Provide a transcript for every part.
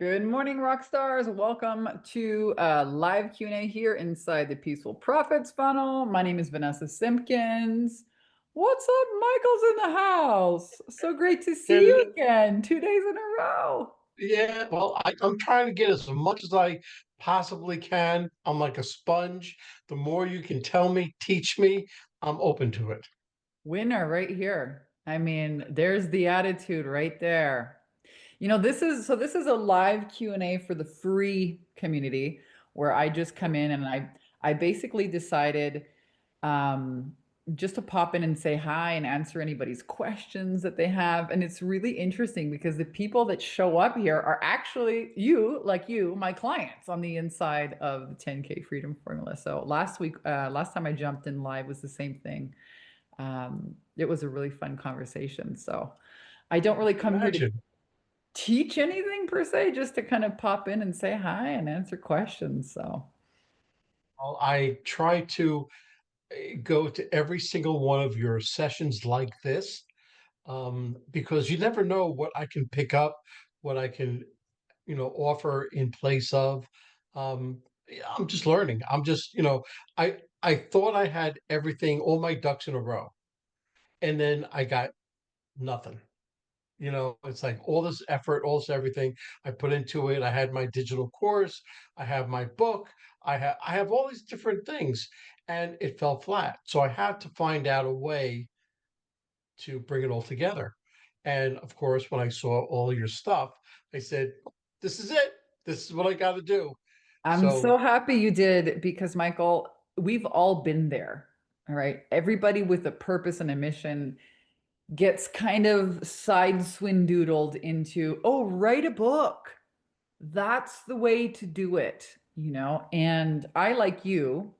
Good morning, rock stars. Welcome to live Q&A here inside the Peaceful Profits Funnel. My name is Vanessa Simpkins. What's up? Michael's in the house. So great to see you And again, 2 days in a row. yeah, well, I'm trying to get as much as I possibly can. I'm like a sponge. The more you can tell me, teach me, I'm open to it. Winner right here. I mean, there's the attitude right there. This is a live Q&A for the free community where I just come in and I basically decided um, just to pop in and say hi and answer anybody's questions that they have. And it's really interesting because the people that show up here are actually you, my clients on the inside of the 10K Freedom Formula. So last time I jumped in live was the same thing. It was a really fun conversation. So I don't really come here to Imagine. teach anything per se, just to kind of pop in and say hi and answer questions. So Well, I try to go to every single one of your sessions like this, because you never know what I can pick up, what I can, offer in place of. Yeah, I'm just learning. I thought I had everything, all my ducks in a row, and then I got nothing. It's like all this effort, all this everything I put into it. I had my digital course, I have my book, I have all these different things, and it fell flat. So I had to find out a way to bring it all together. And of course, when I saw all your stuff, I said, "This is it. This is what I got to do." I'm So so happy you did because Michael, we've all been there. All right. Everybody with a purpose and a mission gets kind of side swindoodled into, oh, write a book. That's the way to do it. And I, like you,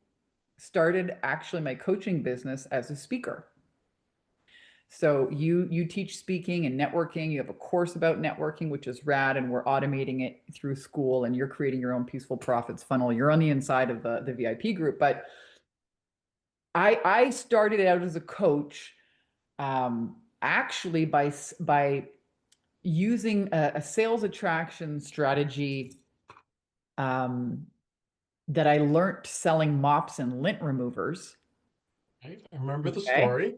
started actually my coaching business as a speaker. So you teach speaking and networking. You have a course about networking, which is rad, and we're automating it through school. And you're creating your own Peaceful Profits funnel. You're on the inside of the VIP group. But I started out as a coach, actually by using a sales attraction strategy um, that I learned selling mops and lint removers. right, I remember the Okay. story.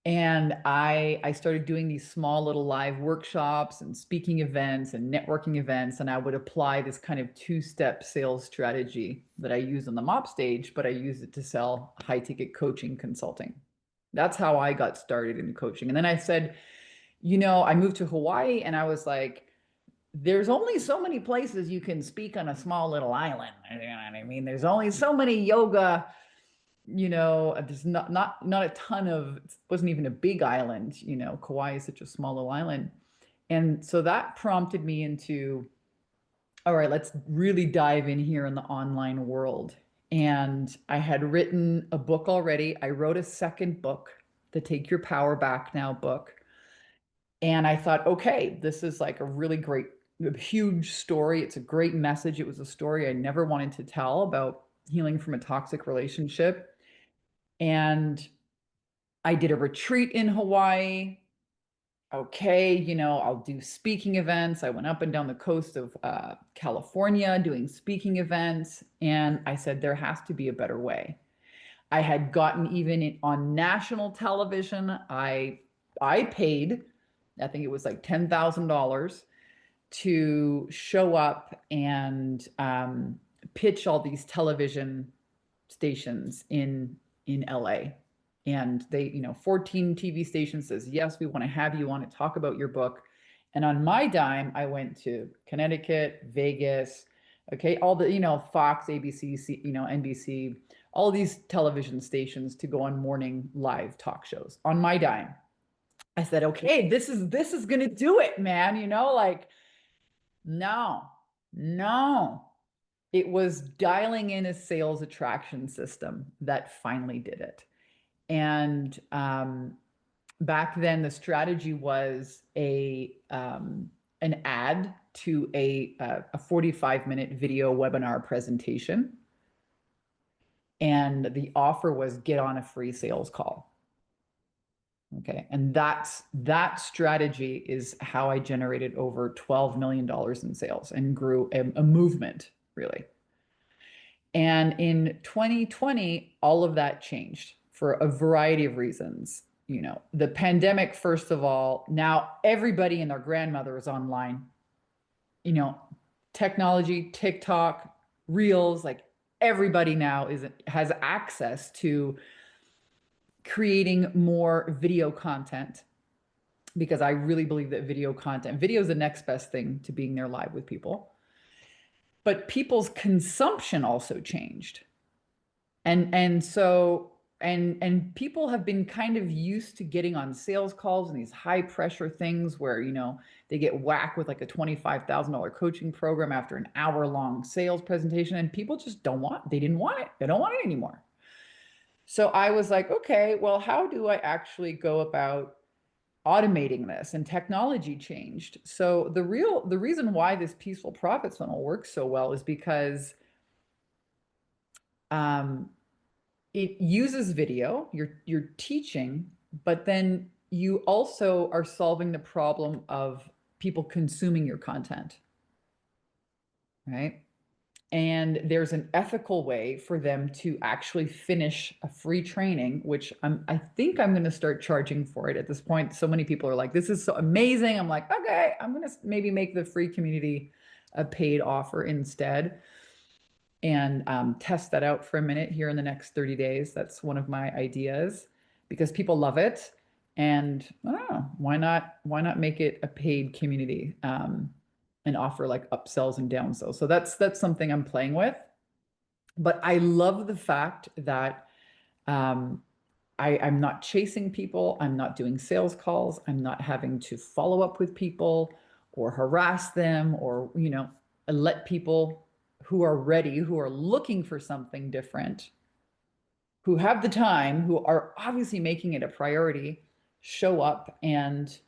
And I started doing these small little live workshops and speaking events and networking events. And I would apply this kind of two-step sales strategy that I use on the mop stage, but I use it to sell high-ticket coaching consulting. That's how I got started in coaching. And then I said, I moved to Hawaii and I was like, there's only so many places you can speak on a small little island. You know what I mean? There's only so many yoga, there's not a ton of, it wasn't even a big island. Kauai is such a small little island. And so that prompted me into, all right, let's really dive in here in the online world. And I had written a book already. I wrote a second book, the Take Your Power Back Now book. And I thought, okay, this is like a really great, huge story. It's a great message. It was a story I never wanted to tell about healing from a toxic relationship. And I did a retreat in Hawaii. Okay, I'll do speaking events. I went up and down the coast of California doing speaking events. And I said, there has to be a better way. I had gotten even on national television. I paid, I think it was like $10,000 to show up and pitch all these television stations in LA. And they, 14 TV stations says, yes, we want to have you on to talk about your book. And on my dime, I went to Connecticut, Vegas, okay, all the, Fox, ABC, NBC, all these television stations to go on morning live talk shows on my dime. I said, okay, this is gonna do it, man. Like, no, no. It was dialing in a sales attraction system that finally did it. And back then, the strategy was an ad to a 45-minute video webinar presentation, and the offer was get on a free sales call. Okay. And that strategy is how I generated over $12 million in sales and grew a movement, really. And in 2020, all of that changed for a variety of reasons. You know, the pandemic, first of all, now everybody and their grandmother is online. You know, technology, TikTok, Reels, like everybody now has access to creating more video content because I really believe that video is the next best thing to being there live with people. But people's consumption also changed. And people have been kind of used to getting on sales calls and these high pressure things where, you know, they get whacked with like a $25,000 coaching program after an hour long sales presentation, and people just they didn't want it. They don't want it anymore. So I was like, okay, well, how do I actually go about automating this? And technology changed. So the reason why this peaceful profits funnel works so well is because um, it uses video. You're teaching, but then you also are solving the problem of people consuming your content, right? And there's an ethical way for them to actually finish a free training, which I think I'm going to start charging for it at this point. So many people are like, this is so amazing. I'm like, okay, I'm going to maybe make the free community a paid offer instead and test that out for a minute here in the next 30 days. That's one of my ideas because people love it. And I don't know, why not make it a paid community and offer like upsells and downsells. So that's something I'm playing with. But I love the fact that um, I'm not chasing people. I'm not doing sales calls. I'm not having to follow up with people or harass them or, you know, let people who are ready, who are looking for something different, who have the time, who are obviously making it a priority, show up and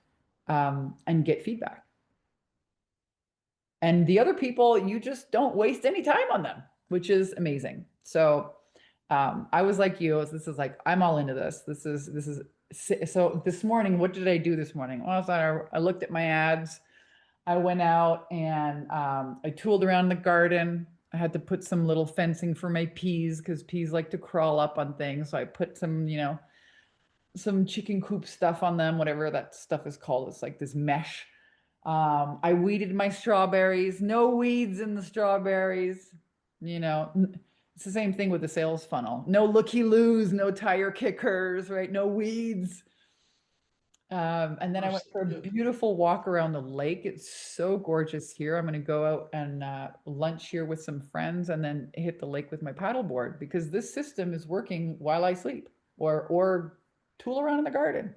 get feedback. And the other people, you just don't waste any time on them, which is amazing. So I was like you. This is like I'm all into this. This is so. This morning, what did I do this morning? Well, I looked at my ads. I went out and I tooled around the garden. I had to put some little fencing for my peas because peas like to crawl up on things. So I put some, you know, some chicken coop stuff on them, whatever that stuff is called. It's like this mesh. I weeded my strawberries. No weeds in the strawberries. You know, it's the same thing with the sales funnel. No looky-loos, no tire kickers, right? No weeds. And then I went First, for a beautiful walk around the lake. It's so gorgeous here. I'm going to go out and lunch here with some friends and then hit the lake with my paddleboard because this system is working while I sleep or tool around in the garden.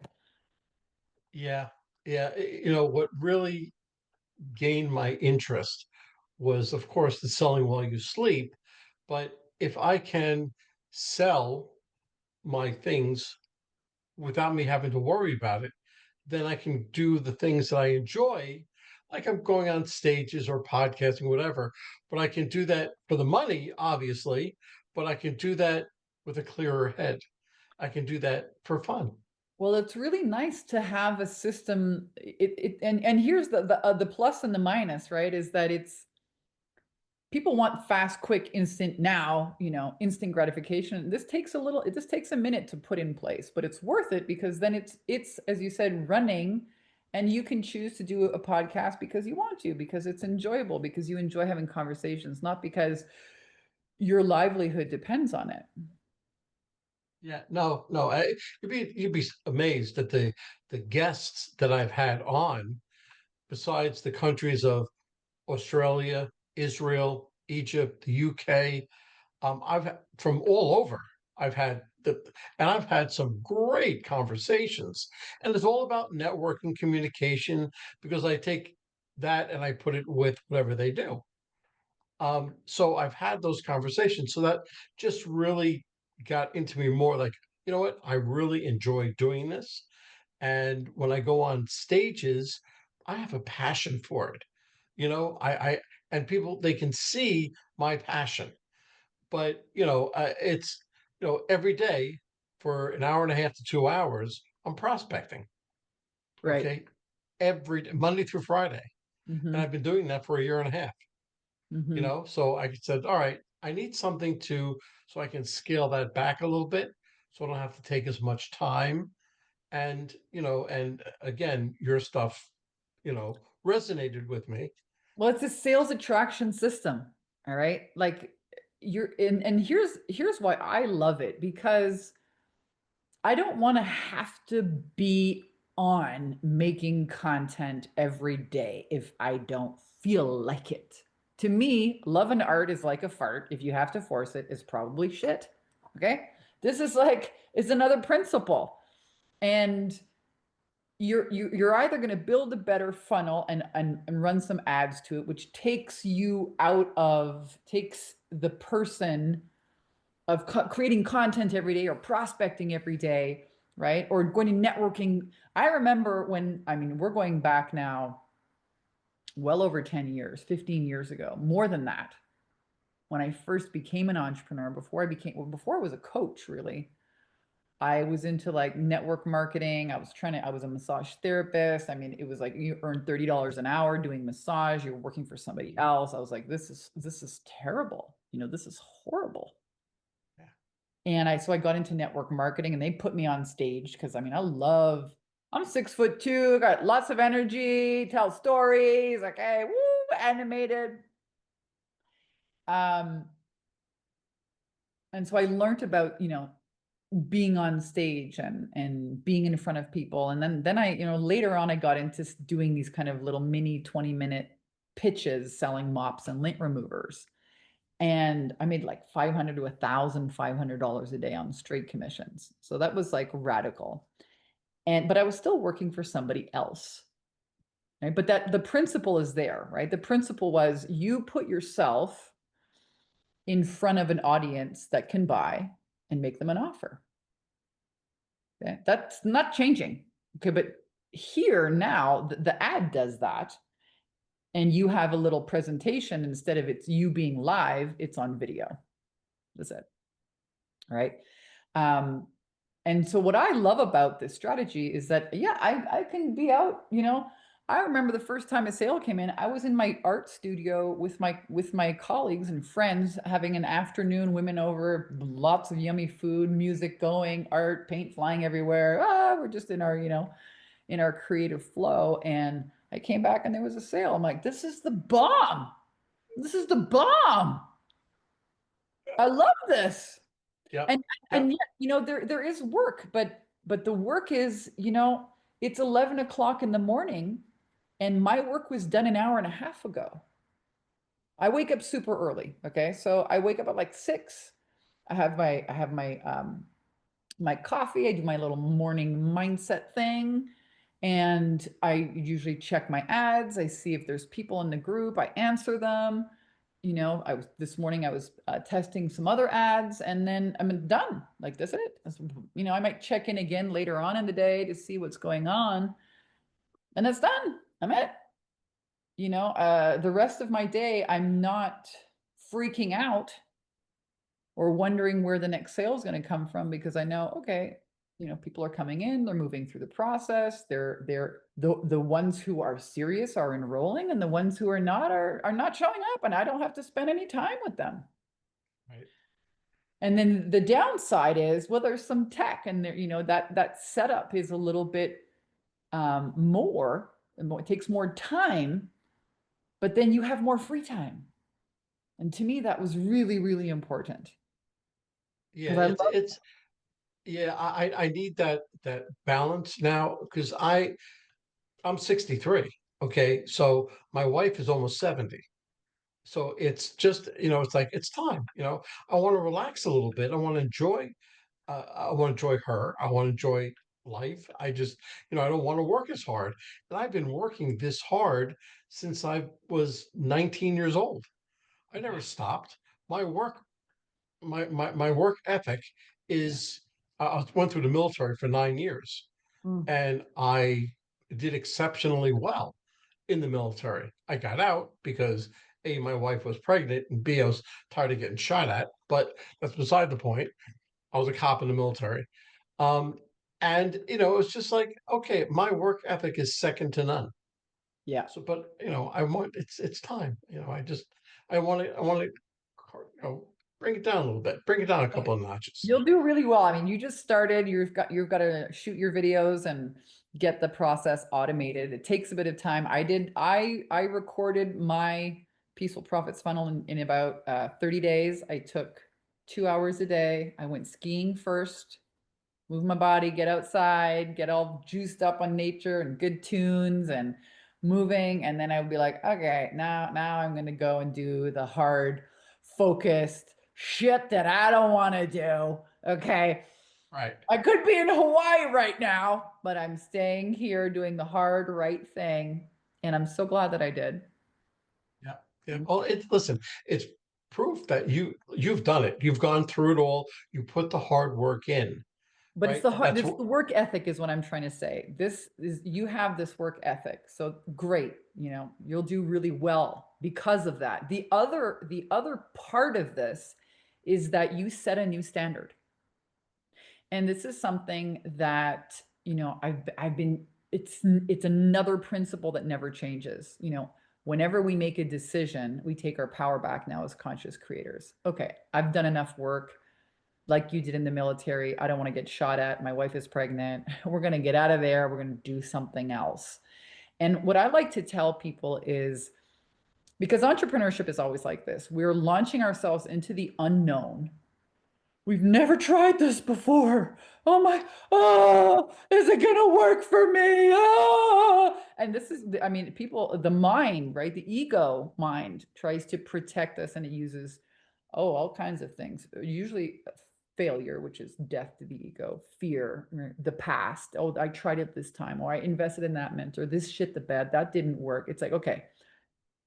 yeah, yeah. You know, what really gained my interest was, of course, the selling while you sleep. But if I can sell my things without me having to worry about it, then I can do the things that I enjoy, like I'm going on stages or podcasting, whatever. But I can do that for the money, obviously, but I can do that with a clearer head. I can do that for fun. Well, it's really nice to have a system. And here's the plus and the minus, right? Is that it's people want fast, quick, instant now, you know, instant gratification. This takes a minute to put in place, but it's worth it because then it's as you said, running, and you can choose to do a podcast because you want to, because it's enjoyable, because you enjoy having conversations, not because your livelihood depends on it. Yeah, no, no. You'd be amazed at the guests that I've had on, besides the countries of Australia, Israel, Egypt, the UK. From all over. I've had and I've had some great conversations, and it's all about networking, communication, because I take that and I put it with whatever they do. So I've had those conversations, so that just really got into me more. Like, you know what? I really enjoy doing this, and when I go on stages, I have a passion for it. I and people, they can see my passion. But, it's, every day for an hour and a half to 2 hours, I'm prospecting, Right. okay, every Monday through Friday. And I've Mhm. been doing that for a year and a half, Mhm. So I said, all right, I need something to, so I can scale that back a little bit so I don't have to take as much time. And, and again, your stuff, resonated with me. Well, it's a sales attraction system. All right. Like you're in, and here's why I love it because I don't want to have to be on making content every day if I don't feel like it. To me, love and art is like a fart. If you have to force it, it's probably shit. Okay. This is like, it's another principle. And you're either going to build a better funnel and run some ads to it, which takes the person of creating content every day or prospecting every day, right? Or going to networking. I remember when, I mean, we're going back now well over 10 years, 15 years ago, more than that, when I first became an entrepreneur, before I was a coach, really. I was into like network marketing. I was a massage therapist. I mean, it was like you earn $30 an hour doing massage, you're working for somebody else. I was like, this is terrible. This is horrible. Yeah. And I got into network marketing and they put me on stage because I mean, I'm 6'2", got lots of energy, tell stories, like, hey, woo, animated. Um, and so I learned about, being on stage and being in front of people. And then I, later on I got into doing these kind of little mini 20-minute pitches selling mops and lint removers. And I made like 500 to $1,500 a day on straight commissions. So that was like radical. But I was still working for somebody else. Right? But that the principle is there, right? The principle was you put yourself in front of an audience that can buy and make them an offer. Okay? That's not changing. Okay, but here now the ad does that, and you have a little presentation instead of it's you being live, it's on video. That's it. Right. Um, and so what I love about this strategy is that, yeah, I can be out, I remember the first time a sale came in, I was in my art studio with my colleagues and friends having an afternoon, women over, lots of yummy food, music going, art, paint flying everywhere. We're just in our, in our creative flow. And I came back and there was a sale. I'm like, this is the bomb. This is the bomb. I love this. Yep. And and Yep. yet, there is work, but the work is, it's 11 o'clock in the morning, and my work was done an hour and a half ago. I wake up super early. Okay. So I wake up at like 6. I have my coffee. I do my little morning mindset thing. And I usually check my ads. I see if there's people in the group. I answer them. This morning I was testing some other ads and then I'm done. Like that's it. I might check in again later on in the day to see what's going on. And that's done. I'm it. The rest of my day, I'm not freaking out or wondering where the next sale is going to come from because I know, okay, people are coming in, they're moving through the process. The ones who are serious are enrolling, and the ones who are not are not showing up, and I don't have to spend any time with them. Right. And then the downside is, well, there's some tech, and there, that setup is a little bit more. It takes more time, but then you have more free time. And to me, that was really, really important Yeah. because I love. Yeah. I need that balance now because I'm 63. Okay. So my wife is almost 70. So it's just, it's like, it's time, I want to relax a little bit. I want to enjoy her. I want to enjoy life. I don't want to work as hard. And I've been working this hard since I was 19 years old. I never Yeah. stopped. My work, my work ethic Yeah. is, I went through the military for 9 years Mm. and I did exceptionally well in the military. I got out because A, my wife was pregnant, and B, I was tired of getting shot at. But that's beside the point. I was a cop in the military. Um, And it's just like, okay, my work ethic is second to none. Yeah. So, but I want it's time. I want to bring it down a little bit, bring it down a couple of notches. You'll do really well. I mean, you just started, you've got to shoot your videos and get the process automated. It takes a bit of time. I recorded my Peaceful Profits funnel in about 30 days. I took 2 hours a day. I went skiing first, move my body, get outside, get all juiced up on nature and good tunes and moving. And then I would be like, okay, now I'm gonna go and do the hard, focused shit that I don't want to do. Okay. Right. I could be in Hawaii right now, but I'm staying here doing the hard right thing. And I'm so glad that I did. Yeah. Yeah. Well, listen, it's proof that you've done it. You've gone through it all. You put the hard work in, But right? And that's it's what. the work ethic is what I'm trying to say. This is you have this work ethic. So great, you'll do really well because of that. The other part of this is that you set a new standard. And this is something that, I've been it's another principle that never changes. Whenever we make a decision, we take our power back now as conscious creators. Okay, I've done enough work like you did in the military. I don't want to get shot at. My wife is pregnant. We're going to get out of there. We're going to do something else. And what I like to tell people is because entrepreneurship is always like this, we're launching ourselves into the unknown. We've never tried this before. Is it gonna work for me? And this is, I mean, people, the mind, right? The ego mind tries to protect us and it uses, all kinds of things. Usually failure, which is death to the ego, fear, the past. Oh, I tried it this time, or I invested in that mentor, this shit the bed, that didn't work. It's like, okay,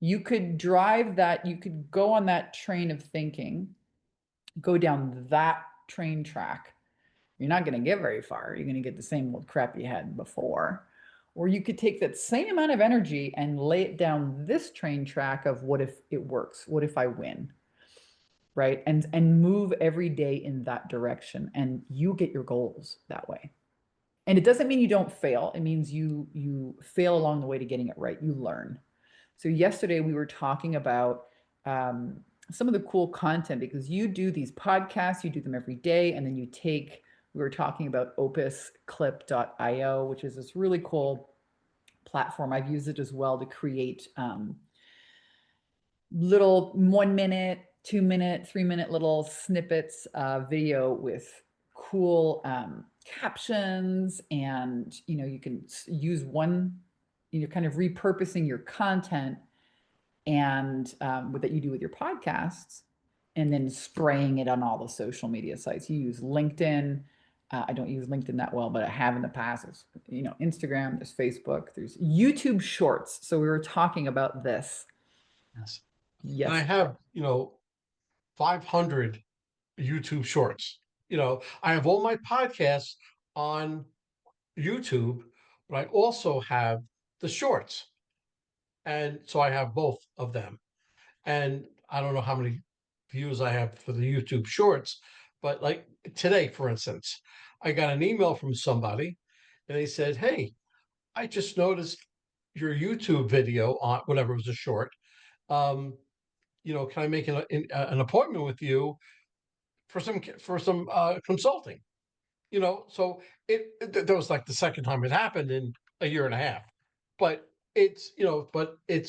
you could drive that, you could go on that train of thinking, go down that train track. You're not going to get very far. You're going to get the same old crap you had before. Or you could take that same amount of energy and lay it down this train track of what if it works? What if I win? Right? And move every day in that direction and you get your goals that way. And it doesn't mean you don't fail. It means you fail along the way to getting it right. You learn. So yesterday we were talking about some of the cool content because you do these podcasts, you do them every day, and then we were talking about opusclip.io, which is this really cool platform. I've used it as well to create little 1 minute, 2 minute, 3 minute little snippets of video with cool captions. And, you can use one, kind of repurposing your content and what that you do with your podcasts and then spraying it on all the social media sites. You use LinkedIn. I don't use LinkedIn that well, but I have in the past. There's, Instagram, there's Facebook, there's YouTube Shorts. So we were talking about this. Yes. And I Yes, have 500 YouTube shorts. I have all my podcasts on YouTube, but I also have the shorts. And so I have both of them. And I don't know how many views I have for the YouTube shorts, but like today, for instance, I got an email from somebody and they said, "Hey, I just noticed your YouTube video on whatever was a short. Um, can I make an appointment with you for some consulting?" So that was like the second time it happened in a year and a half. But it's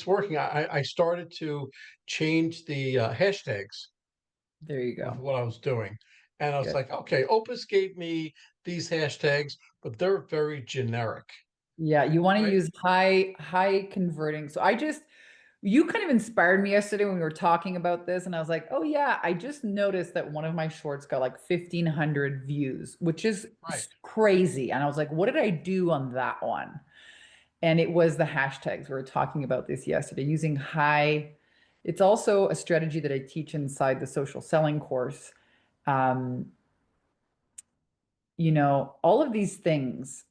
working. I started to change the hashtags there you with go. what I was doing. And I was Good. like, okay, Opus gave me these hashtags, but they're very generic, Yeah, you want to right? use high converting. So you kind of inspired me yesterday when we were talking about this, and I was like, oh yeah, I just noticed that one of my shorts got like 1,500 views, which is Right. crazy. And I was like, what did I do on that one? And it was the hashtags. We were talking about this yesterday, using high. It's also a strategy that I teach inside the social selling course. Um, all of these things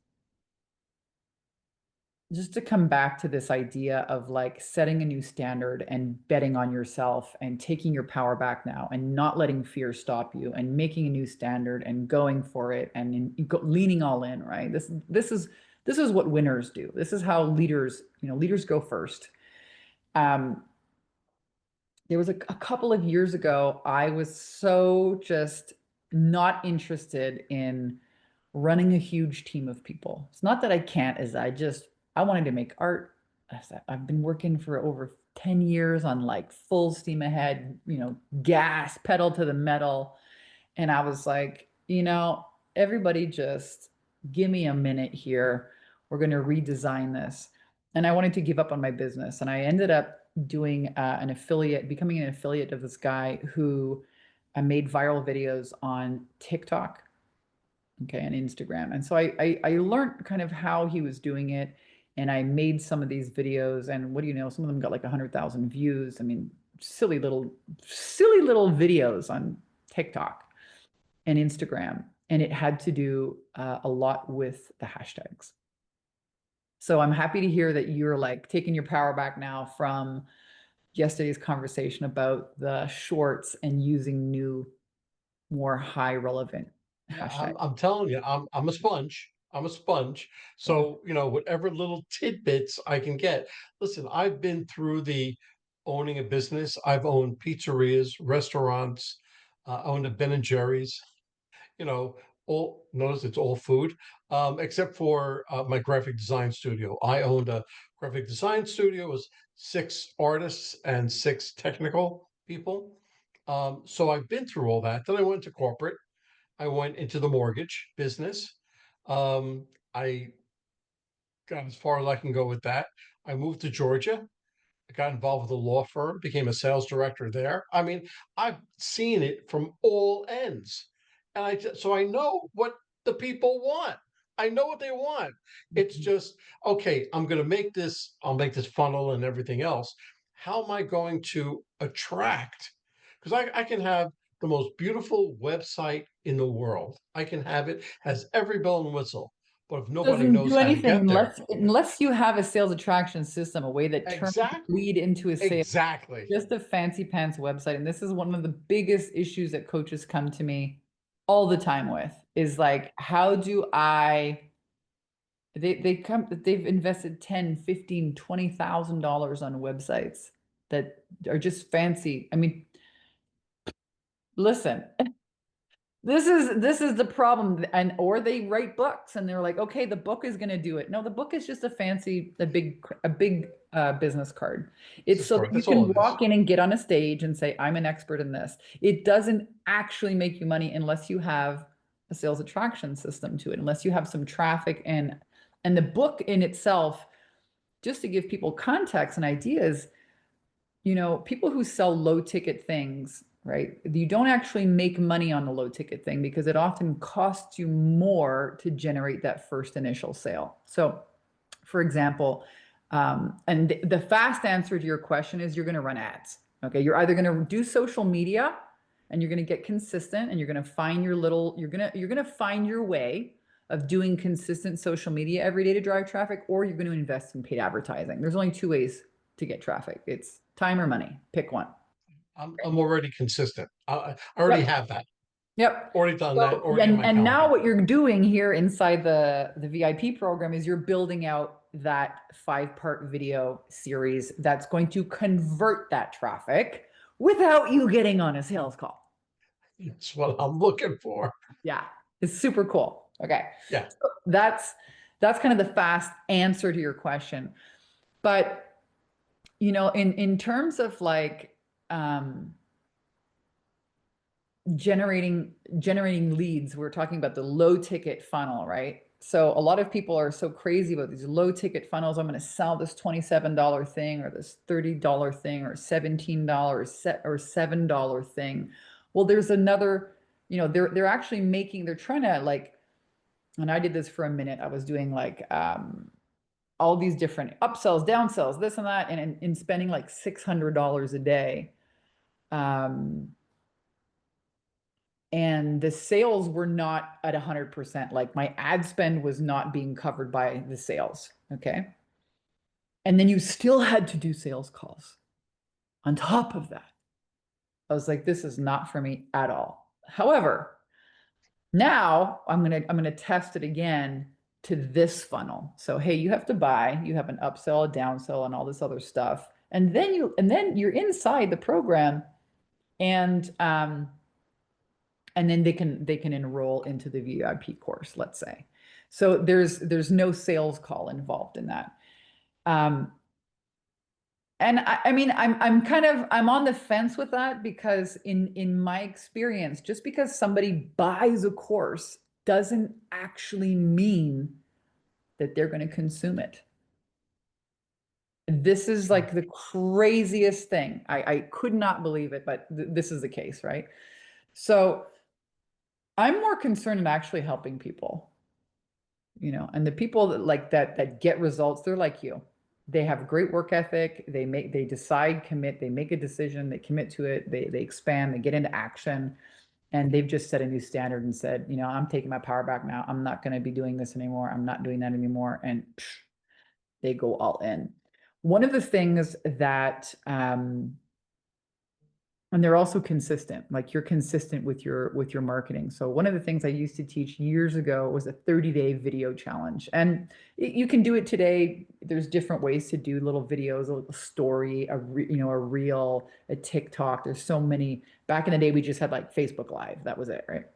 just to come back to this idea of like setting a new standard and betting on yourself and taking your power back now and not letting fear stop you and making a new standard and going for it and leaning all in, right? This is what winners do. This is how leaders, leaders go first. Um, there was a couple of years ago, I was so just not interested in running a huge team of people. It's not that I can't, is I wanted to make art. I've been working for over 10 years on like full steam ahead, gas pedal to the metal. And I was like, everybody just give me a minute here. We're going to redesign this. And I wanted to give up on my business. And I ended up becoming an affiliate of this guy who made viral videos on TikTok, okay, and Instagram. And so I learned kind of how he was doing it. And I made some of these videos. And what do you know? Some of them got like 100,000 views. I mean, silly little videos on TikTok and Instagram, and it had to do a lot with the hashtags. So I'm happy to hear that you're like taking your power back now from yesterday's conversation about the shorts and using new, more high relevant Yeah, hashtags. I'm telling you, I'm a sponge. I'm a sponge. Yeah. So, whatever little tidbits I can get. Listen, I've been through the owning a business. I've owned pizzerias, restaurants, owned a Ben and Jerry's, you know, all notice it's all food, except for my graphic design studio. I owned a graphic design studio with 6 artists and 6 technical people. So I've been through all that. Then I went to corporate. I went into the mortgage business. I got as far as I can go with that. I moved to Georgia. I got involved with a law firm, became a sales director there. I mean, I've seen it from all ends. And so I know what the people want. I know what they want. It's Mhm. just, okay, I'll make this funnel and everything else. How am I going to attract? Because I can have the most beautiful website in the world. I can have it, has every bell and whistle. But if nobody Doesn't knows do how to anything get there, unless you have a sales attraction system, a way that turns exactly, lead into a sale. exactly. Just a fancy pants website. And this is one of the biggest issues that coaches come to me all the time with is like, how do I they've invested 10, 15, $20,000 on websites that are just fancy. I mean, listen, this is the problem. And or they write books and they're like, okay, the book is going to do it. No, the book is just a big business card. It's Business so that card. you That's all can it is. walk in and get on a stage and say, I'm an expert in this. It doesn't actually make you money unless you have a sales attraction system to it, unless you have some traffic and the book in itself, just to give people context and ideas, people who sell low ticket things, right? You don't actually make money on the low ticket thing because it often costs you more to generate that first initial sale. So, for example, and the fast answer to your question is you're going to run ads. Okay. You're either going to do social media and you're going to get consistent and you're going to find you're going to find your way of doing consistent social media every day to drive traffic, or you're going to invest in paid advertising. There's only two ways to get traffic. It's time or money. Pick one. I'm already consistent. I already Yep. have that. Yep. Already done that. So, Already in my and now calendar. what you're doing here inside the VIP program is you're building out that 5-part video series that's going to convert that traffic without you getting on a sales call. That's what I'm looking for. Yeah. It's super cool. Okay. Yeah. So that's kind of the fast answer to your question. But in terms of like generating leads, we're talking about the low ticket funnel, right? So a lot of people are so crazy about these low ticket funnels. I'm going to sell this $27 thing or this $30 thing or $17 set or $7 thing. Well, there's another, they're actually they're trying to like, and I did this for a minute. I was doing like all these different upsells, downsells, this and that, and in spending like $600 a day. Um, and the sales were not at 100%. Like my ad spend was not being covered by the sales. Okay. And then you still had to do sales calls on top of that. I was like, this is not for me at all. However, now I'm gonna test it again to this funnel. So hey, you have to buy, you have an upsell, a downsell, and all this other stuff. And then you're inside the program and then they can enroll into the VIP course, let's say. So there's no sales call involved in that. Um, and I mean, I'm on the fence with that because in my experience, just because somebody buys a course doesn't actually mean that they're going to consume it. This is Sure. like the craziest thing. I could not believe it, but this is the case, right? So I'm more concerned in actually helping people, and the people that get results, they're like you. They have great work ethic. They decide, commit, they make a decision, they commit to it, they expand, they get into action, and they've just set a new standard and said, I'm taking my power back now. I'm not going to be doing this anymore. I'm not doing that anymore. And they go all in. One of the things that and they're also consistent, like you're consistent with your marketing. So one of the things I used to teach years ago was a 30-day video challenge, and you can do it today. There's different ways to do little videos, a little story, a reel, a TikTok. There's so many. Back in the day we just had like Facebook Live, that was it, right?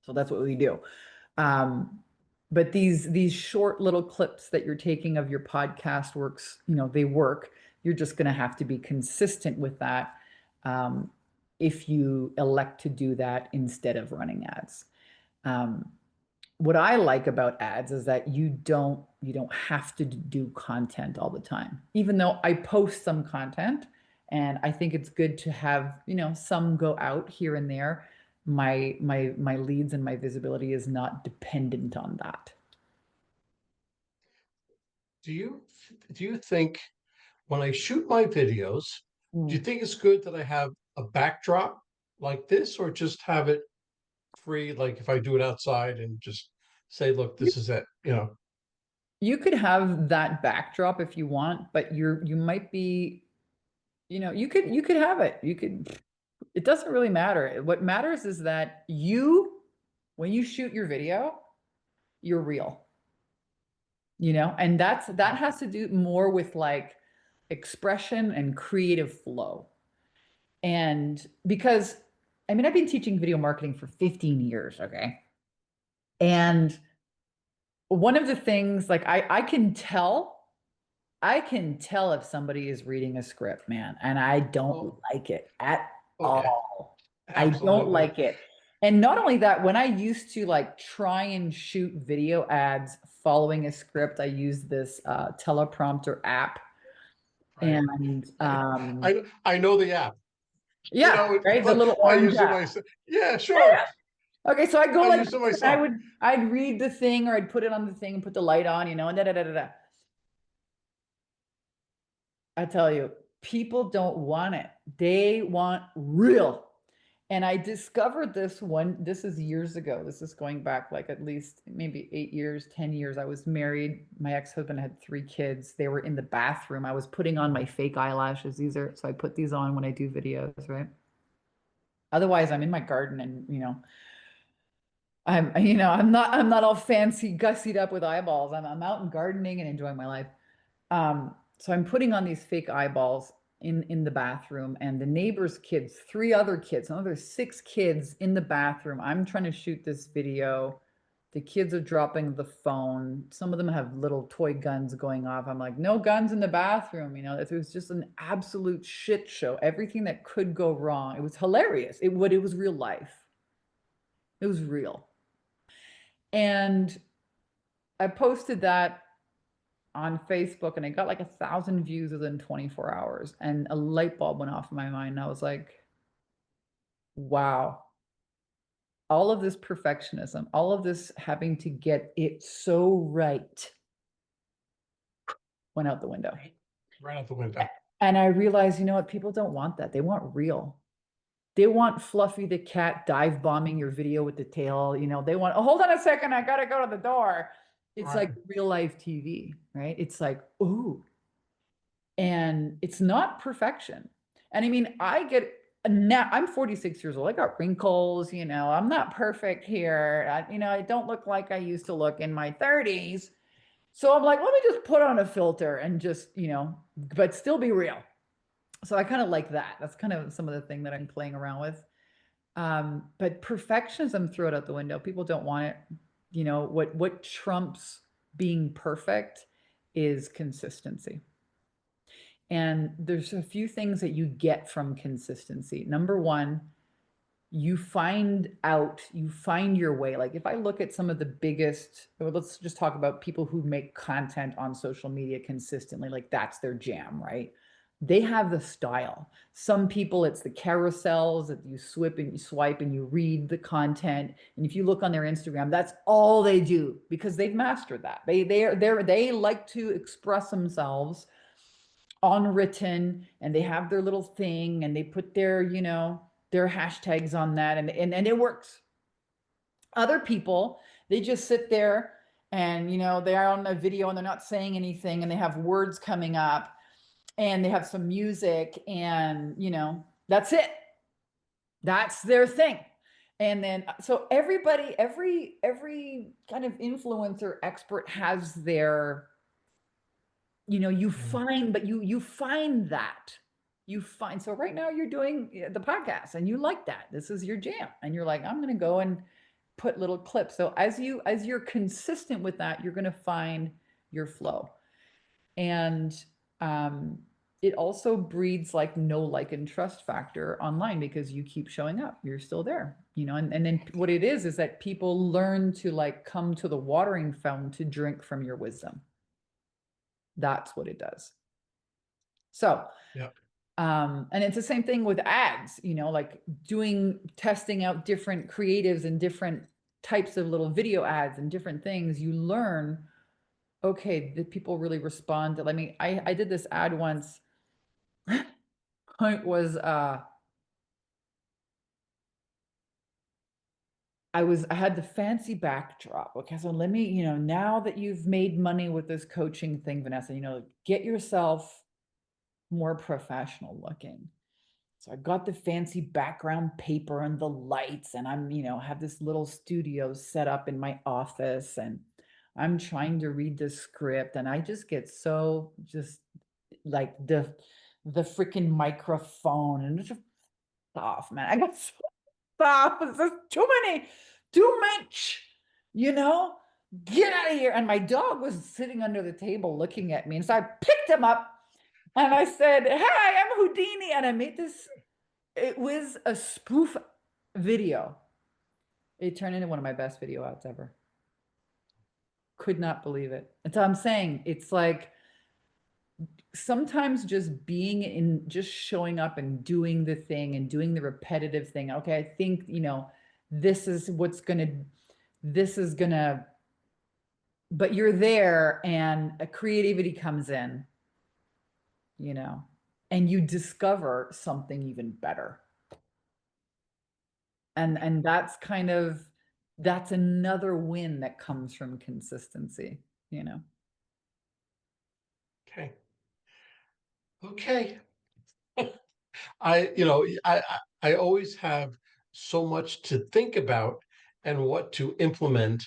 So that's what we do. um, but these short little clips that you're taking of your podcast works, they work. You're just going to have to be consistent with that, um, if you elect to do that instead of running ads. Um, what I like about ads is that you don't have to do content all the time. Even though I post some content and I think it's good to have, some go out here and there, my leads and my visibility is not dependent on that. Do you think when I shoot my videos, do you Mm. think it's good that I have a backdrop like this, or just have it free, like if I do it outside and just say, look, You, this is it? you could have that backdrop if you want, but you might be, you could have it. It doesn't really matter. What matters is that when you shoot your video, you're real, and that has to do more with like expression and creative flow. And because, I mean, I've been teaching video marketing for 15 years, okay? And one of the things, like I can tell if somebody is reading a script, man, and I don't Oh, like it at oh yeah, all. I don't absolutely. like it. And not only that, when I used to like try and shoot video ads following a script, I used this teleprompter app. Right. And I know the app. yeah, right, the little I orange use it app. myself. Yeah, Yeah. sure. Okay, so I'd go I like use it this, and I myself. would I'd read the thing, or I'd put it on the thing and put the light on, and da da da da da. I tell you, people don't want it. They want real. And I discovered this is years ago. This is going back like at least maybe 8 years, 10 years. I was married. My ex-husband had 3 kids. They were in the bathroom. I was putting on my fake eyelashes. So I put these on when I do videos, right? Otherwise, I'm in my garden and, I'm not all fancy, gussied up with eyeballs. I'm out and gardening and enjoying my life. So I'm putting on these fake eyeballs in the bathroom, and the neighbor's kids, 3 other kids, another 6 kids in the bathroom. I'm trying to shoot this video. The kids are dropping the phone. Some of them have little toy guns going off. I'm like, no guns in the bathroom. It was just an absolute shit show. Everything that could go wrong. It was hilarious. It was real life. It was real. And I posted that on Facebook, and I got like 1,000 views within 24 hours. And a light bulb went off in my mind. And I was like, wow, all of this perfectionism, all of this having to get it so right went out the window. Right. Right out the window. And I realized, you know what? People don't want that. They want real. They want Fluffy the cat dive bombing your video with the tail. They want, oh, hold on a second, I gotta go to the door. It's like Right. real life TV, right? It's like, ooh. And it's not perfection. And I mean, I get now, I'm 46 years old. I got wrinkles, I'm not perfect here. I don't look like I used to look in my 30s. So I'm like, let me just put on a filter and just, but still be real. So I kind of like that. That's kind of some of the thing that I'm playing around with. But perfectionism, throw it out the window. People don't want it. What trumps being perfect is consistency. And there's a few things that you get from consistency. Number one, you find your way. Like if I look at some of the biggest, well, let's just talk about people who make content on social media consistently, like that's their jam, right? They have the style. Some people, it's the carousels that you swipe and you read the content. And if you look on their Instagram, that's all they do because they've mastered that. They like to express themselves unwritten, and they have their little thing and they put their hashtags on that, and it works. Other people, they just sit there and they are on a video and they're not saying anything and they have words coming up and they have some music and that's it. That's their thing. And then so everybody, every kind of influencer expert has their, you Mm. find, but you find that. You find, so right now you're doing the podcast and you like that. This is your jam. And you're like, I'm going to go and put little clips. So as you're consistent with that, you're going to find your flow. And it also breeds like no like and trust factor online because you keep showing up. You're still there, and then what it is that people learn to like come to the watering fountain to drink from your wisdom. That's what it does. So, Yeah. and it's the same thing with ads, like testing out different creatives and different types of little video ads and different things. You learn, okay, the people really respond to, I mean, I did this ad once. It was, I had the fancy backdrop. Okay. So let me, now that you've made money with this coaching thing, Vanessa, get yourself more professional looking. So I got the fancy background paper and the lights, and I'm, have this little studio set up in my office, and I'm trying to read the script, and I just get so just like the freaking microphone and just off, man. I got so off. It's just too much, you know? Get out of here. And my dog was sitting under the table looking at me. And so I picked him up and I said, "Hi, I'm Houdini." And I made this, it was a spoof video. It turned into one of my best video ads ever. Could not believe it. And so I'm saying it's like sometimes just being in, just showing up and doing the thing and doing the repetitive thing. Okay, I think, this is what's this is gonna, but you're there and a creativity comes in, you know, and you discover something even better. And that's kind of, that's another win that comes from consistency, you know. Okay. Okay. I always have so much to think about and what to implement.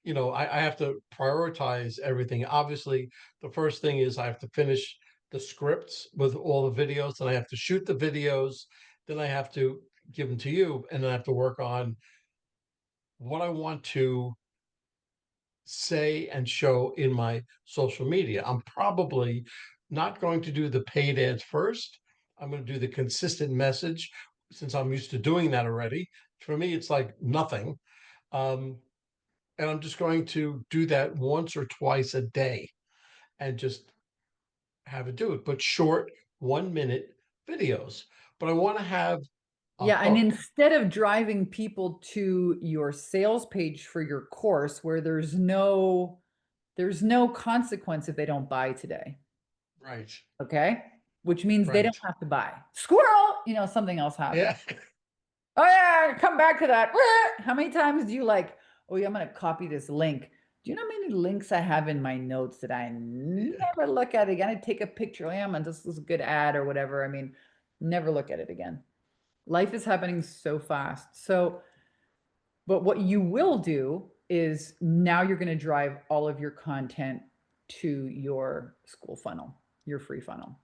I have to prioritize everything. Obviously, the first thing is I have to finish the scripts with all the videos, and I have to shoot the videos, then I have to give them to you, and then I have to work on what I want to say and show in my social media. I'm probably not going to do the paid ads first. I'm going to do the consistent message since I'm used to doing that already. For me, it's like nothing. Um, and I'm just going to do that once or twice a day and just have it do it, but short 1 minute videos. But I want to have a Yeah, and hook. instead of driving people to your sales page for your course where there's no consequence if they don't buy today. Right. Okay? Which means they don't Right. have to buy. Squirrel, something else happened. Yeah. Oh yeah, come back to that. How many times do you like, oh yeah, I'm gonna copy this link. Do you know how many links I have in my notes that I Yeah. never look at again? I take a picture, oh, yeah, man, this is a good ad or whatever. I mean, never look at it again. Life is happening so fast. So, but what you will do is now you're going to drive all of your content to your school funnel, your free funnel.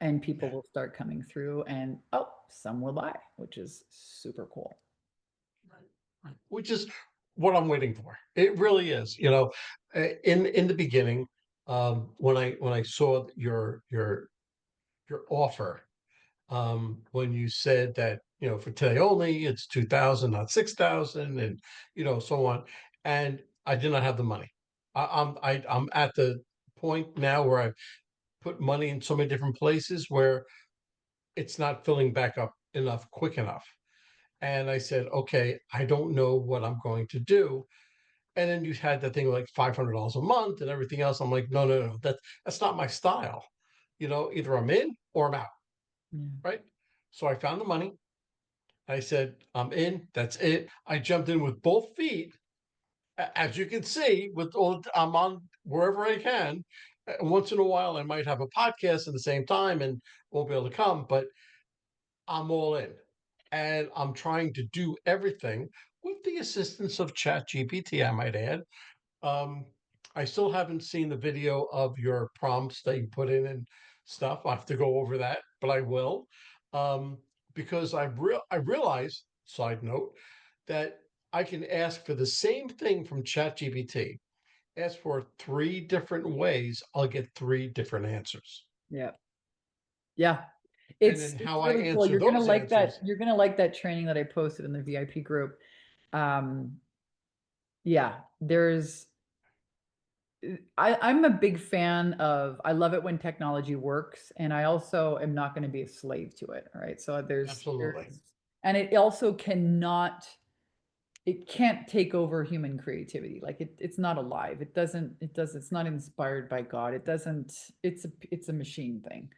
And people Yeah. will start coming through and oh, some will buy, which is super cool. Right, right. Which is what I'm waiting for. It really is. In the beginning, when I saw your offer, when you said that for today only it's 2,000, not 6,000, and so on, and I did not have the money. I'm at the point now where I've put money in so many different places where it's not filling back up enough quick enough. And I said, okay, I don't know what I'm going to do. And then you had that thing like $500 a month and everything else. I'm like, no, no, no, that's not my style. Either I'm in or I'm out, Yeah. right? So I found the money. I said, I'm in. That's it. I jumped in with both feet, as you can see. I'm on wherever I can. Once in a while, I might have a podcast at the same time and won't be able to come, but I'm all in. And I'm trying to do everything with the assistance of ChatGPT, I might add. Um, I still haven't seen the video of your prompts that you put in and stuff. I have to go over that, but I will. Um, because I realize, side note, that I can ask for the same thing from ChatGPT. Ask for three different ways, I'll get three different answers. Yeah. Yeah. And It's then it's how I really cool. answer You're gonna those like that. answers. You're gonna like that training that I posted in the VIP group. Um, yeah, there's I'm a big fan of I love it when technology works, and I also am not going to be a slave to it. All right. So Absolutely. there's and it also cannot it can't take over human creativity. Like it's not alive. It's not inspired by God. It doesn't, it's a machine thing.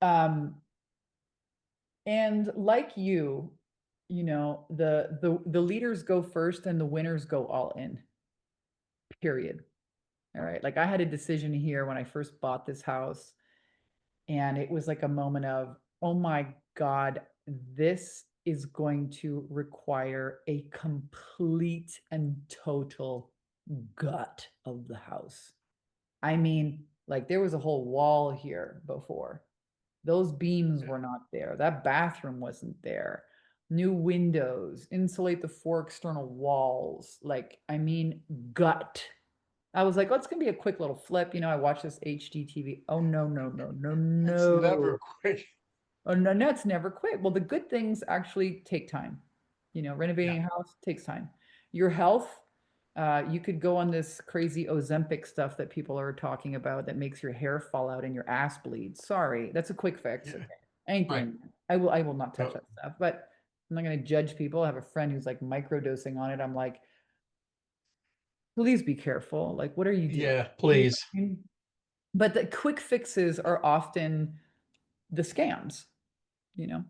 Um, and like the leaders go first and the winners go all in, period. All right. Like I had a decision here when I first bought this house, and it was like a moment of, oh my God, this is going to require a complete and total gut of the house. I mean, like there was a whole wall here before. Those beams Yeah. were not there. That bathroom wasn't there. New windows, insulate the four external walls. Like, I mean, gut. I was like, oh, it's gonna be a quick little flip. I watch this HGTV. Oh no, no, no, no, It's never no. quick. Oh no, no, it's never quick. Well, the good things actually take time. Yeah. Renovating a house takes time. Your health, you could go on this crazy Ozempic stuff that people are talking about that makes your hair fall out and your ass bleed. Sorry, that's a quick fix. Okay. Yeah. I ain't Right. doing that. I will not touch No. that stuff. But I'm not gonna judge people. I have a friend who's like microdosing on it. I'm like, please be careful. Like, what are you doing? Yeah, You know please. what I mean? But the quick fixes are often the scams, you know?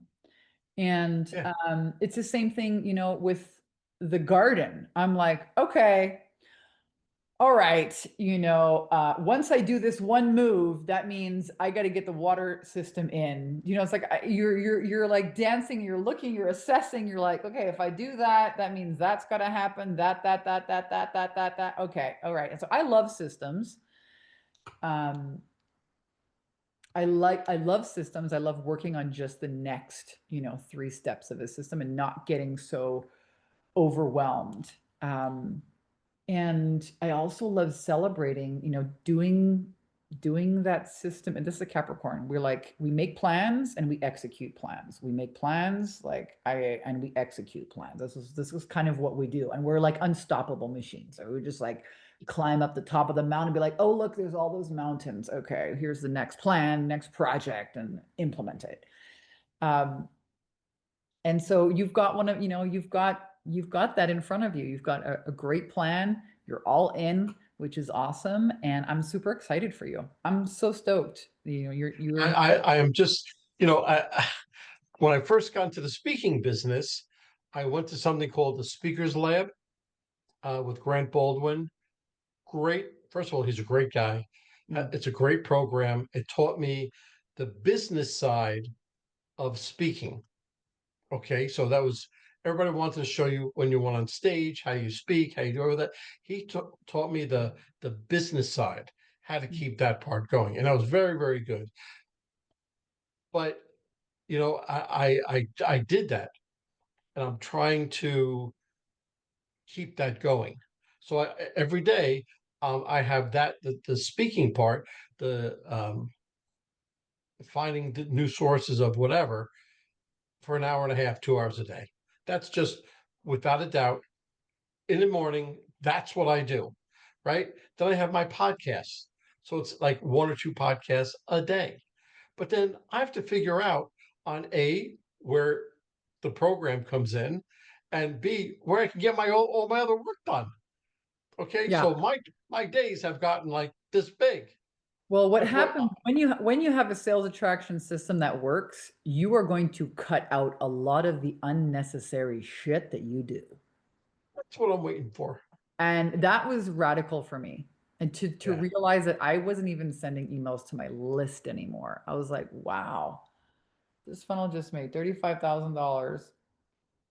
And Yeah. it's the same thing, with the garden. I'm like, okay, all right, once I do this one move, that means I got to get the water system in. It's like you're like dancing, you're looking, you're assessing. You're like, okay, if I do that, that means that's got to happen. That. Okay, all right. And so I love systems. Um, I love systems. I love working on just the next, three steps of a system and not getting so overwhelmed. And I also love celebrating, doing that system. And this is a Capricorn. We make plans and we execute plans. We make plans and we execute plans. This is kind of what we do. And we're like unstoppable machines. So we just like climb up the top of the mountain and be like, oh, look, there's all those mountains. Okay, here's the next plan, next project, and implement it. Um, and so you've got you've got that in front of you. You've got a great plan. You're all in, which is awesome. And I'm super excited for you. I'm so stoked. I am just, when I first got into the speaking business, I went to something called the Speakers Lab. with Grant Baldwin. Great. First of all, he's a great guy. Mm. It's a great program. It taught me the business side of speaking. Okay, so that was everybody wanted to show you when you went on stage, how you speak, how you do all that. He taught me the business side, how to Mm. keep that part going, and that was very, very good. But I did that, and I'm trying to keep that going. So every day, I have the speaking part, the finding the new sources of whatever for an hour and a half, 2 hours a day. That's just without a doubt in the morning. That's what I do, right? Then I have my podcasts. So it's like one or two podcasts a day. But then I have to figure out on A, where the program comes in, and B, where I can get all my other work done. Okay, Yeah. so my days have gotten like this big. Well, what Like what? happens when you have a sales attraction system that works, you are going to cut out a lot of the unnecessary shit that you do. That's what I'm waiting for. And that was radical for me. And to Yeah. realize that I wasn't even sending emails to my list anymore. I was like, wow, this funnel just made $35,000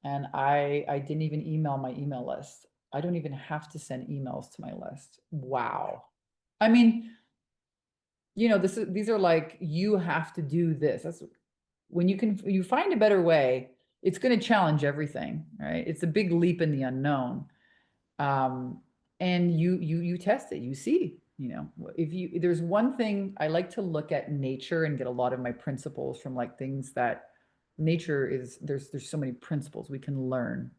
and I didn't even email my email list. I don't even have to send emails to my list. Wow. I mean, these are like you have to do this. That's when you find a better way, it's going to challenge everything, right? It's a big leap in the unknown. um, and you test it, you see, if you there's one thing I like to look at nature and get a lot of my principles from, like, things that nature is. There's so many principles we can learn,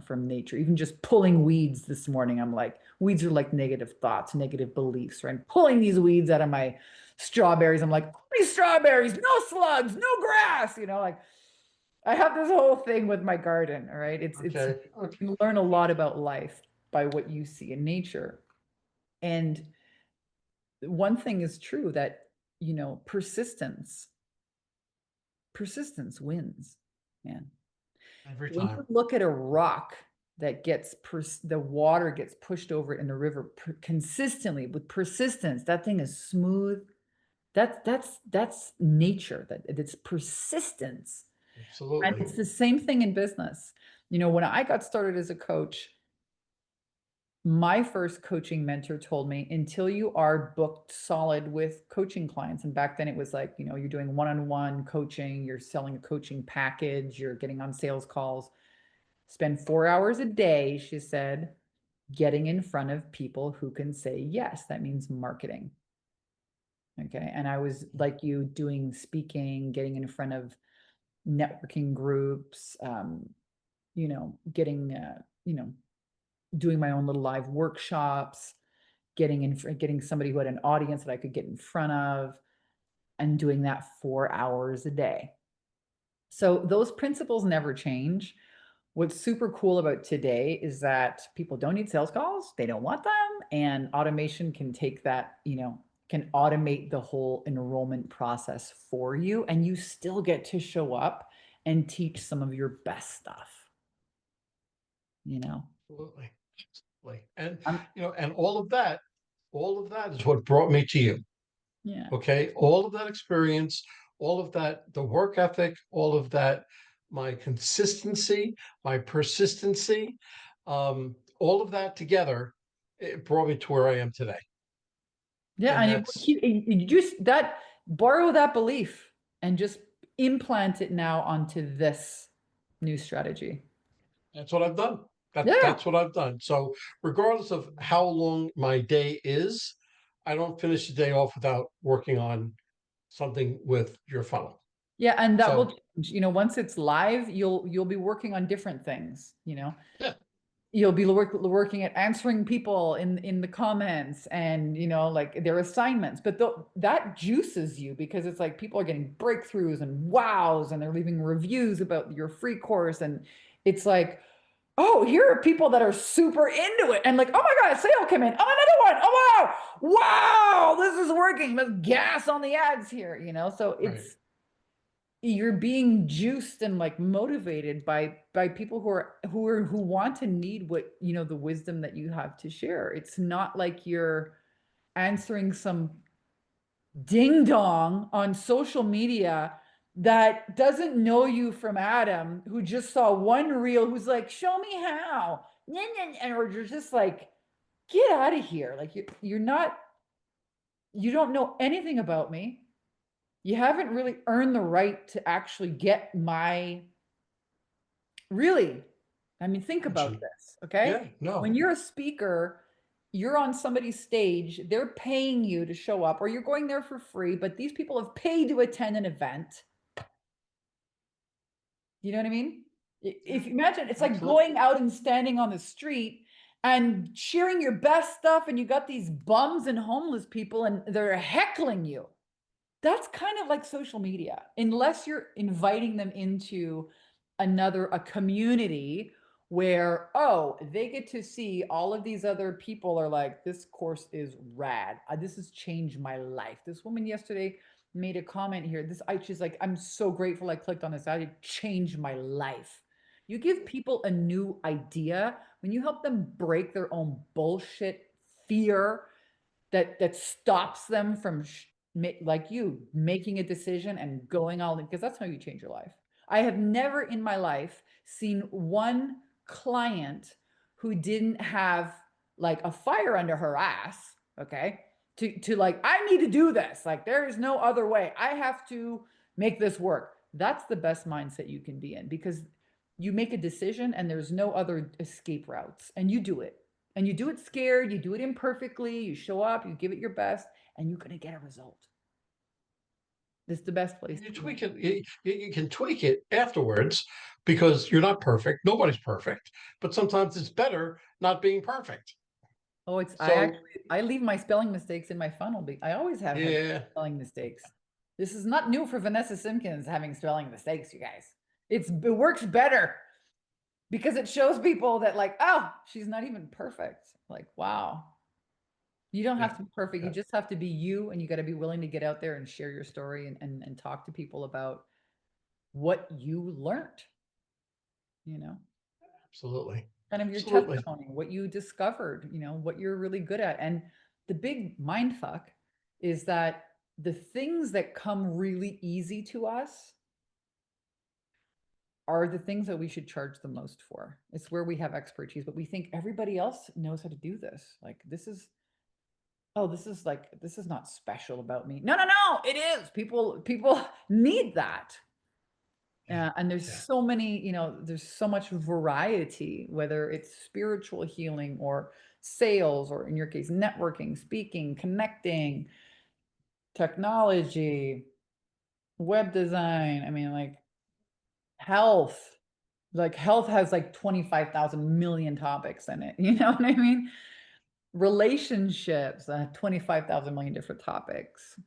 from nature. Even just pulling weeds this morning, I'm like, weeds are like negative thoughts, negative beliefs, right? I'm pulling these weeds out of my strawberries. I'm like, these strawberries, no slugs, no grass, like I have this whole thing with my garden. All right. It's Okay. Okay. you learn a lot about life by what you see in nature. And one thing is true that, persistence wins, man. Every When you time. look at a rock that the water gets pushed over it in the river consistently with persistence, that thing is smooth. That's nature. It's persistence. And Absolutely. it's the same thing in business. When I got started as a coach, my first coaching mentor told me, until you are booked solid with coaching clients, and back then it was like, you're doing one-on-one coaching, you're selling a coaching package, you're getting on sales calls, spend 4 hours a day, she said, getting in front of people who can say yes. That means marketing. Okay. And I was like you, doing speaking, getting in front of networking groups, getting, doing my own little live workshops, getting somebody who had an audience that I could get in front of, and doing that 4 hours a day. So those principles never change. What's super cool about today is that people don't need sales calls, they don't want them, and automation can take that, can automate the whole enrollment process for you, and you still get to show up and teach some of your best stuff, you know. Absolutely. Absolutely. And I'm, and all of that is what brought me to you. yeah. Okay. All of that experience, all of that, the work ethic, all of that, my consistency, my persistency, all of that together, it brought me to where I am today. Yeah, And and you just that borrow that belief and just implant it now onto this new strategy. that's what I've done. Yeah. That's what I've done. So regardless of how long my day is, I don't finish the day off without working on something with your funnel. Yeah, and that will So change. Once it's live, you'll be working on different things. yeah, You'll be working at answering people in the comments, and like their assignments, but that juices you because it's like people are getting breakthroughs and wows, and they're leaving reviews about your free course, and it's like, oh, here are people that are super into it, and like, oh my god, a sale came in, oh, another one, oh wow, this is working, let's gas on the ads here. So right. you're being juiced and like motivated by people who want to need what, the wisdom that you have to share. It's not like you're answering some ding dong on social media that doesn't know you from Adam, who just saw one reel, who's like, show me how. And or you're just like, get out of here. Like you're not, you don't know anything about me. You haven't really earned the right to actually get my, really. I mean, think about Attention. this, okay? Yeah, When no, you're a speaker, you're on somebody's stage, they're paying you to show up, or you're going there for free, but these people have paid to attend an event. You know what I mean? yeah, If you imagine, it's like absolutely. going out and standing on the street and sharing your best stuff, and you got these bums and homeless people, and they're heckling you. That's kind of like social media, unless you're inviting them into a community where, oh, they get to see all of these other people are like, this course is rad. This has changed my life. This woman yesterday made a comment here. She's like, I'm so grateful I clicked on this ad. It changed my life. You give people a new idea when you help them break their own bullshit fear that stops them from like you making a decision and going all in, because that's how you change your life. I have never in my life seen one client who didn't have like a fire under her ass, okay, to like, I need to do this, like there is no other way, I have to make this work. That's the best mindset you can be in, because you make a decision and there's no other escape routes, and you do it, and you do it scared, you do it imperfectly, you show up, you give it your best, and you're going to get a result. It's the best place You to be. tweak it. You can tweak it afterwards because you're not perfect. Nobody's perfect, but sometimes it's better not being perfect. Oh, it's I So actually I leave my spelling mistakes in my funnel. I always have had yeah, spelling mistakes. This is not new for Vanessa Simpkins having spelling mistakes, you guys. It works better because it shows people that like, oh, she's not even perfect. Like, wow. You don't yeah, have to be perfect. You yeah, just have to be you, and you got to be willing to get out there and share your story and talk to people about what you learned, you know, absolutely, kind of your absolutely. testimony, what you discovered, what you're really good at. And the big mind fuck is that the things that come really easy to us are the things that we should charge the most for. It's where we have expertise, but we think everybody else knows how to do this. Like, this is, oh, this is not special about me. No, no, no, it is. People need that. Yeah, And there's yeah, so many, there's so much variety, whether it's spiritual healing or sales, or in your case, networking, speaking, connecting, technology, web design. I mean, like health, health has like 25,000 million topics in it. You know what I mean? Relationships, 25,000 million different topics.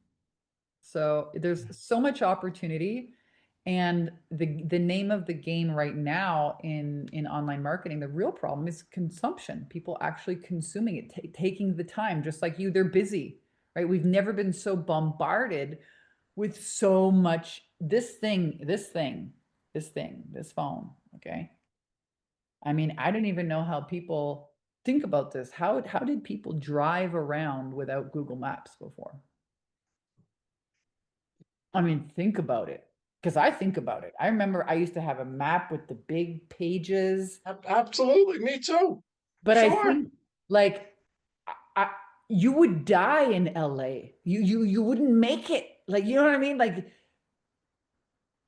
So there's yeah. so much opportunity. And the name of the game right now in online marketing, the real problem is consumption. People actually consuming it, taking the time, just like you, they're busy, right? We've never been so bombarded with so much this phone. Okay. I mean, I don't even know how people think about this. How did people drive around without Google Maps before? I mean, think about it. Because I think about it. I remember I used to have a map with the big pages, Absolutely. Me too. but I Sure. think like you would die in LA. You wouldn't make it. Like, you know what I mean? Like,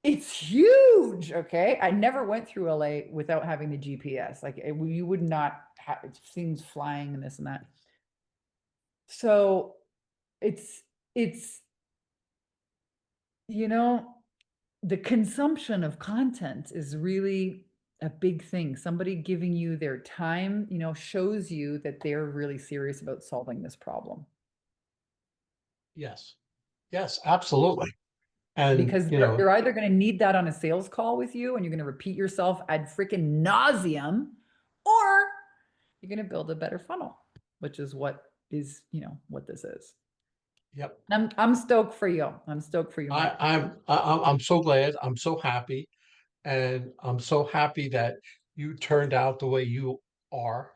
it's huge. Okay. I never went through LA without having the GPS. Like, you would not have things flying and this and that. So it's it's you know the consumption of content is really a big thing. Somebody giving you their time, shows you that they're really serious about solving this problem, Yes. Yes, absolutely. And because they're either going to need that on a sales call with you and you're going to repeat yourself ad freaking nauseum, or you're going to build a better funnel, which is what this is. Yep. I'm stoked for you. I'm stoked for you, Mike. I'm so glad. I'm so happy. And I'm so happy that you turned out the way you are.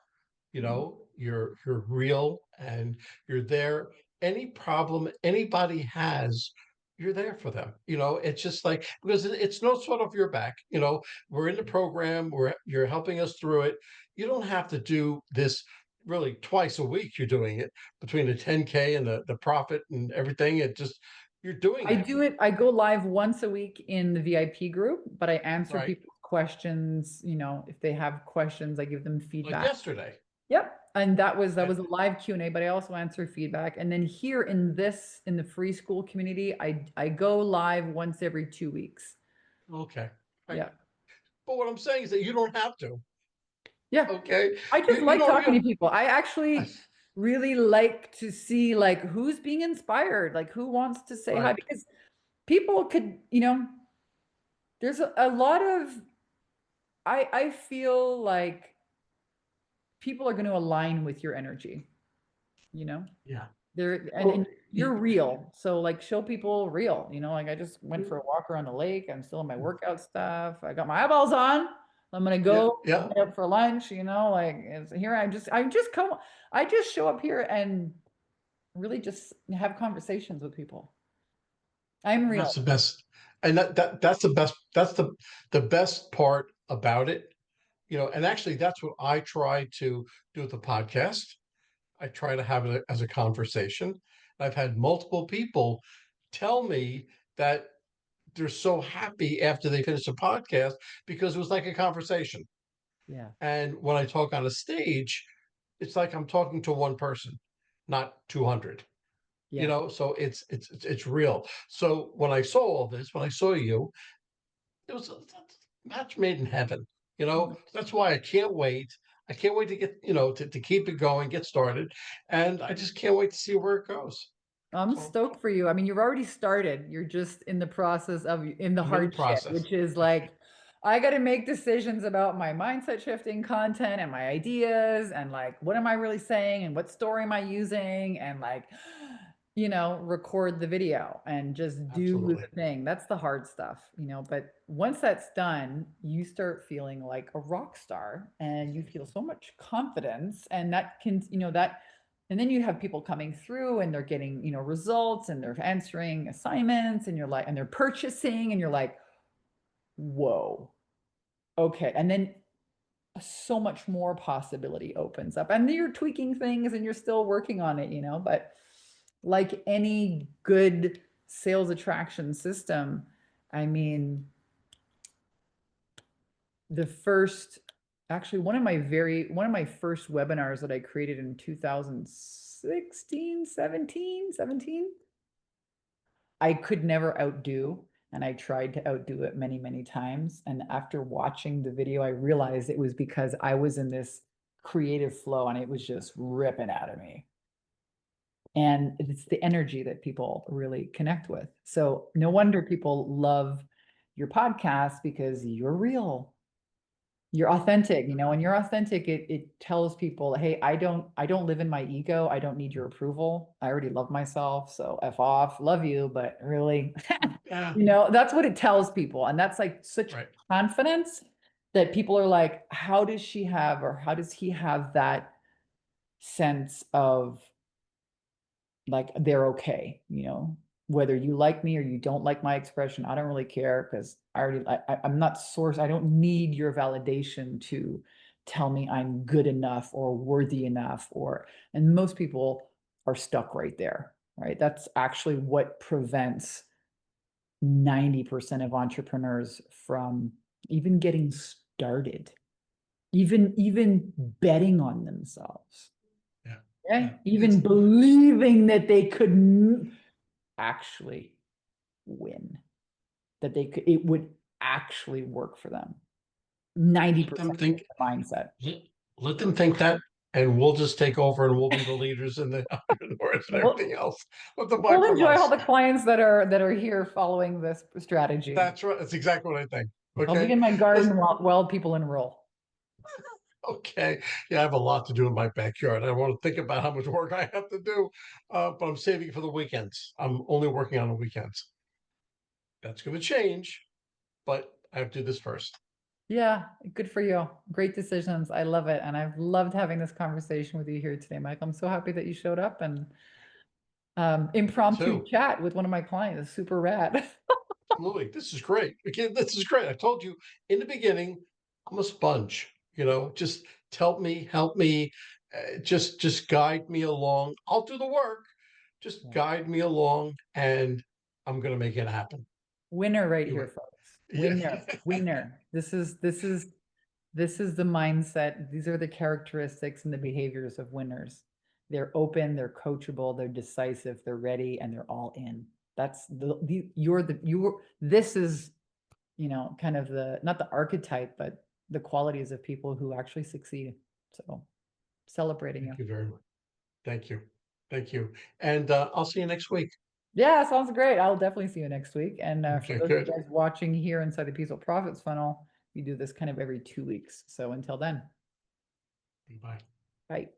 You know, you're real and you're there. Any problem anybody has, you're there for them. You know, it's just like because it's no sort of your back. You know, we're in the program, you're helping us through it. You don't have to do this really twice a week. You're doing it between the 10K and the profit and everything. It just you're doing I it. do it. I go live once a week in the VIP group, but I answer Right. people's questions. If they have questions, I give them Like feedback. yesterday. Yep. And that was And a live Q&A, but I also answer feedback. And then here in the free school community, I go live once every 2 weeks. okay. Right. Yeah. But what I'm saying is that you don't have to. Yeah. Okay. I You just you like don't talking you to people. I actually really like to see like who's being inspired, like who wants to say hi right. because people could, there's a lot of I feel like people are going to align with your energy, you know? Yeah. They're Well, and you're real. So like show people real, like I just went for a walk around the lake. I'm still in my workout stuff. I got my eyeballs on. I'm gonna yeah, go yeah. head up for lunch, like it's here. I just show up here and really just have conversations with people. I'm And real. that's the best. And that's the best. That's the best part about it. You know, and actually that's what I try to do with the podcast. I try to have it as a conversation. I've had multiple people tell me that they're so happy after they finish a podcast because it was like a conversation. Yeah. And when I talk on a stage, it's like I'm talking to one person, not 200. You Yeah. know, so it's real. So when I saw all this, when I saw you, it was a match made in heaven. You know, that's why I can't wait. I can't wait to get to keep it going, get started, and I just can't wait to see where it goes. I'm So stoked for you. I mean, you've already started. You're just in the process of in the I'm in the hard shit, process. which is like I got to make decisions about my mindset shifting content and my ideas and like what am I really saying and what story am I using and like record the video and just do the Absolutely. thing. That's the hard stuff. But once that's done, you start feeling like a rock star and you feel so much confidence and that can, that and then you have people coming through and they're getting, results and they're answering assignments and you're like, and they're purchasing and you're like, whoa, okay. And then so much more possibility opens up. And you're tweaking things and you're still working on it, but like any good sales attraction system, I mean, the first actually one of my first webinars that I created in 2016, 17, I could never outdo, and I tried to outdo it many, many times. And after watching the video, I realized it was because I was in this creative flow and it was just ripping out of me. And it's the energy that people really connect with. So no wonder people love your podcast because you're real. You're authentic, when you're authentic, it tells people, hey, I don't live in my ego. I don't need your approval. I already love myself. So F off, love you, but really, Yeah. that's what it tells people. And that's like such Right. confidence that people are like, how does she have or how does he have that sense of like they're okay, whether you like me or you don't like my expression, I don't really care because I'm not source. I don't need your validation to tell me I'm good enough or worthy enough and most people are stuck right there, right? That's actually what prevents 90% of entrepreneurs from even getting started, even betting on themselves. Yeah. Yeah. Okay. Even It's believing that they could actually win, that it would actually work for them. let them 90% think mindset. let, let them think that and we'll just take over and we'll be the leaders and the entrepreneurs and We'll, everything else. Let them buy we'll from enjoy all us. the clients that are here following this strategy. That's right. That's exactly what I think. I'll be Okay. in my garden Listen, while people enroll. Okay. Yeah, I have a lot to do in my backyard. I don't want to think about how much work I have to do, but I'm saving it for the weekends. I'm only working on the weekends. That's going to change, but I have to do this first. Yeah, good for you. Great decisions. I love it. And I've loved having this conversation with you here today, Mike. I'm so happy that you showed up and Me impromptu too. chat with one of my clients. Super rad. Absolutely. This is great. Again, this is great. I told you in the beginning, I'm a sponge, just help me, just guide me along. I'll do the work. Just Yeah. guide me along and I'm going to make it happen. Winner right You here, were- folks. Yeah. Winner, winner. This is the mindset. These are the characteristics and the behaviors of winners. They're open, they're coachable, they're decisive, they're ready, and they're all in. That's you're this is, kind of the not the archetype, but the qualities of people who actually succeed. So celebrating Thank you. you very much. Thank you. Thank you. And I'll see you next week. Yeah, sounds great. I'll definitely see you next week. And for Okay, those of you good. guys watching here inside the Peaceful Profits funnel, we do this kind of every 2 weeks. So until then, Bye. bye.